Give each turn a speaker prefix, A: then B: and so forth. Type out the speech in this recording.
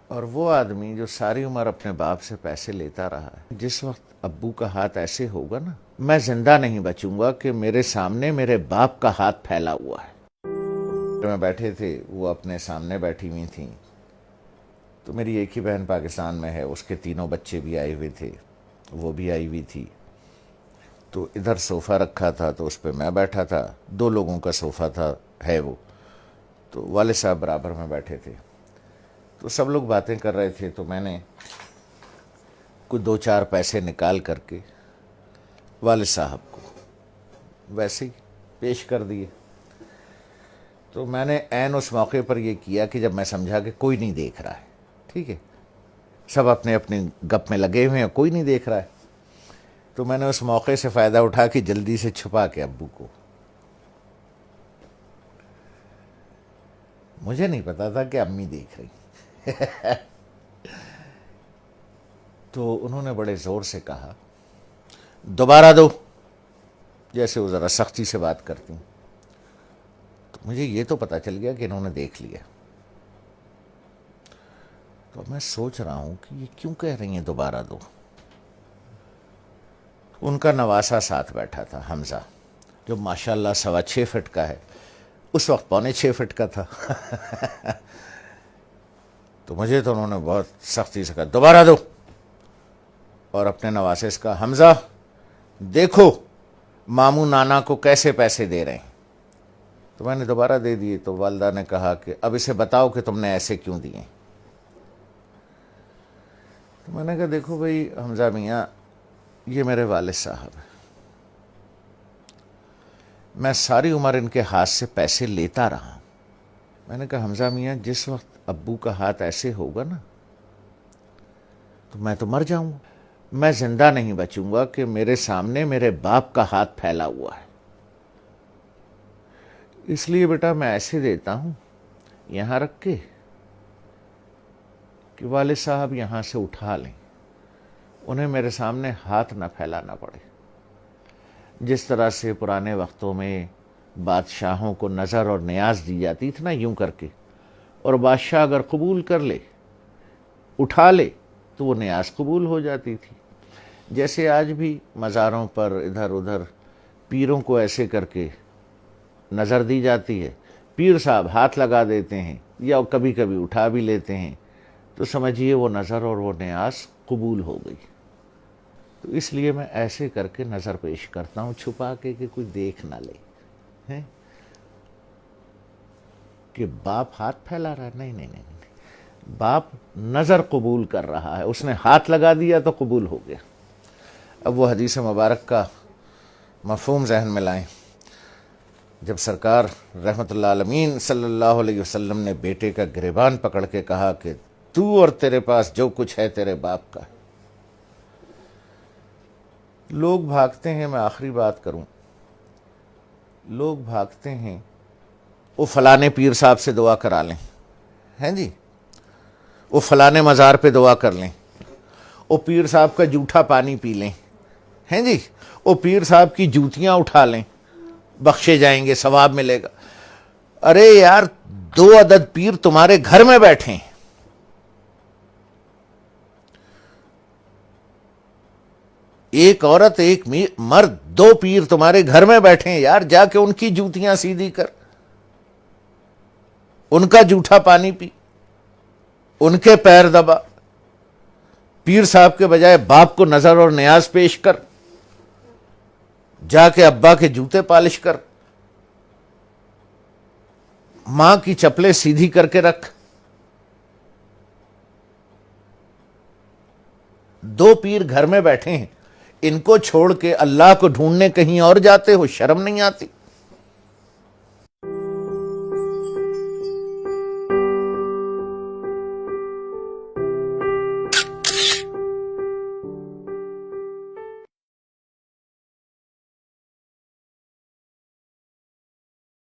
A: اور وہ آدمی جو ساری عمر اپنے باپ سے پیسے لیتا رہا ہے، جس وقت ابو کا ہاتھ ایسے ہوگا نا، میں زندہ نہیں بچوں گا کہ میرے سامنے میرے باپ کا ہاتھ پھیلا ہوا ہے۔ میں بیٹھے تھے، وہ اپنے سامنے بیٹھی ہوئی تھیں، تو میری ایک ہی بہن پاکستان میں ہے، اس کے تینوں بچے بھی آئے ہوئے تھے، وہ بھی آئی ہوئی تھی۔ تو ادھر صوفہ رکھا تھا تو اس پہ میں بیٹھا تھا، 2 لوگوں کا صوفہ تھا ہے وہ، تو والد صاحب برابر میں بیٹھے تھے۔ تو سب لوگ باتیں کر رہے تھے، تو میں نے کچھ 2-4 پیسے نکال کر کے والد صاحب کو ویسے ہی پیش کر دیے۔ تو میں نے عین اس موقع پر یہ کیا کہ جب میں سمجھا کہ کوئی نہیں دیکھ رہا ہے، ٹھیک ہے، سب اپنے اپنے گپ میں لگے ہوئے ہیں، کوئی نہیں دیکھ رہا ہے، تو میں نے اس موقع سے فائدہ اٹھا کے جلدی سے چھپا کے ابو کو، مجھے نہیں پتا تھا کہ امی دیکھ رہی، تو انہوں نے بڑے زور سے کہا دوبارہ دو، جیسے وہ ذرا سختی سے بات کرتی ہیں۔ تو مجھے یہ تو پتا چل گیا کہ انہوں نے دیکھ لیا۔ تو میں سوچ رہا ہوں کہ یہ کیوں کہہ رہی ہیں دوبارہ دو۔ ان کا نواسا ساتھ بیٹھا تھا، حمزہ، جو ماشاءاللہ 6.25 فٹ کا ہے، اس وقت 6.25 فٹ کا تھا۔ تو مجھے تو انہوں نے بہت سختی سے کہا دوبارہ دو، اور اپنے نواسے سے کہا حمزہ دیکھو ماموں نانا کو کیسے پیسے دے رہے ہیں۔ تو میں نے دوبارہ دے دیے، تو والدہ نے کہا کہ اب اسے بتاؤ کہ تم نے ایسے کیوں دیے۔ تو میں نے کہا دیکھو بھائی حمزہ میاں، یہ میرے والد صاحب ہیں، میں ساری عمر ان کے ہاتھ سے پیسے لیتا رہا ہوں۔ میں نے کہا حمزہ میاں، جس وقت ابو کا ہاتھ ایسے ہوگا نا، تو میں تو مر جاؤں گا، میں زندہ نہیں بچوں گا کہ میرے سامنے میرے باپ کا ہاتھ پھیلا ہوا ہے۔ اس لیے بیٹا میں ایسے دیتا ہوں یہاں رکھ کے کہ والد صاحب یہاں سے اٹھا لیں، انہیں میرے سامنے ہاتھ نہ پھیلانا پڑے۔ جس طرح سے پرانے وقتوں میں بادشاہوں کو نظر اور نیاز دی جاتی تھی نا، یوں کر کے، اور بادشاہ اگر قبول کر لے، اٹھا لے، تو وہ نیاز قبول ہو جاتی تھی۔ جیسے آج بھی مزاروں پر ادھر ادھر پیروں کو ایسے کر کے نظر دی جاتی ہے، پیر صاحب ہاتھ لگا دیتے ہیں یا کبھی کبھی اٹھا بھی لیتے ہیں، تو سمجھیے وہ نظر اور وہ نیاز قبول ہو گئی۔ تو اس لیے میں ایسے کر کے نظر پیش کرتا ہوں، چھپا کے کہ کوئی دیکھ نہ لے ہیں کہ باپ ہاتھ پھیلا رہا ہے۔ نہیں نہیں نہیں، باپ نظر قبول کر رہا ہے، اس نے ہاتھ لگا دیا تو قبول ہو گیا۔ اب وہ حدیث مبارک کا مفہوم ذہن میں لائیں، جب سرکار رحمت اللہ عالمین صلی اللہ علیہ وسلم نے بیٹے کا گریبان پکڑ کے کہا کہ تو اور تیرے پاس جو کچھ ہے تیرے باپ کا ہے۔ لوگ بھاگتے ہیں، میں آخری بات کروں، لوگ بھاگتے ہیں وہ فلانے پیر صاحب سے دعا کرا لیں، ہیں جی، وہ فلانے مزار پہ دعا کر لیں، وہ پیر صاحب کا جھوٹا پانی پی لیں، ہیں جی، وہ پیر صاحب کی جوتیاں اٹھا لیں، بخشے جائیں گے، ثواب ملے گا۔ ارے یار، 2 عدد پیر تمہارے گھر میں بیٹھے ہیں، ایک عورت ایک مرد، 2 پیر تمہارے گھر میں بیٹھے ہیں یار، جا کے ان کی جوتیاں سیدھی کر، ان کا جھوٹا پانی پی، ان کے پیر دبا، پیر صاحب کے بجائے باپ کو نظر اور نیاز پیش کر، جا کے ابا کے جوتے پالش کر، ماں کی چپلیں سیدھی کر کے رکھ۔ 2 پیر گھر میں بیٹھے ہیں، ان کو چھوڑ کے اللہ کو ڈھونڈنے کہیں اور جاتے ہو، شرم نہیں آتی؟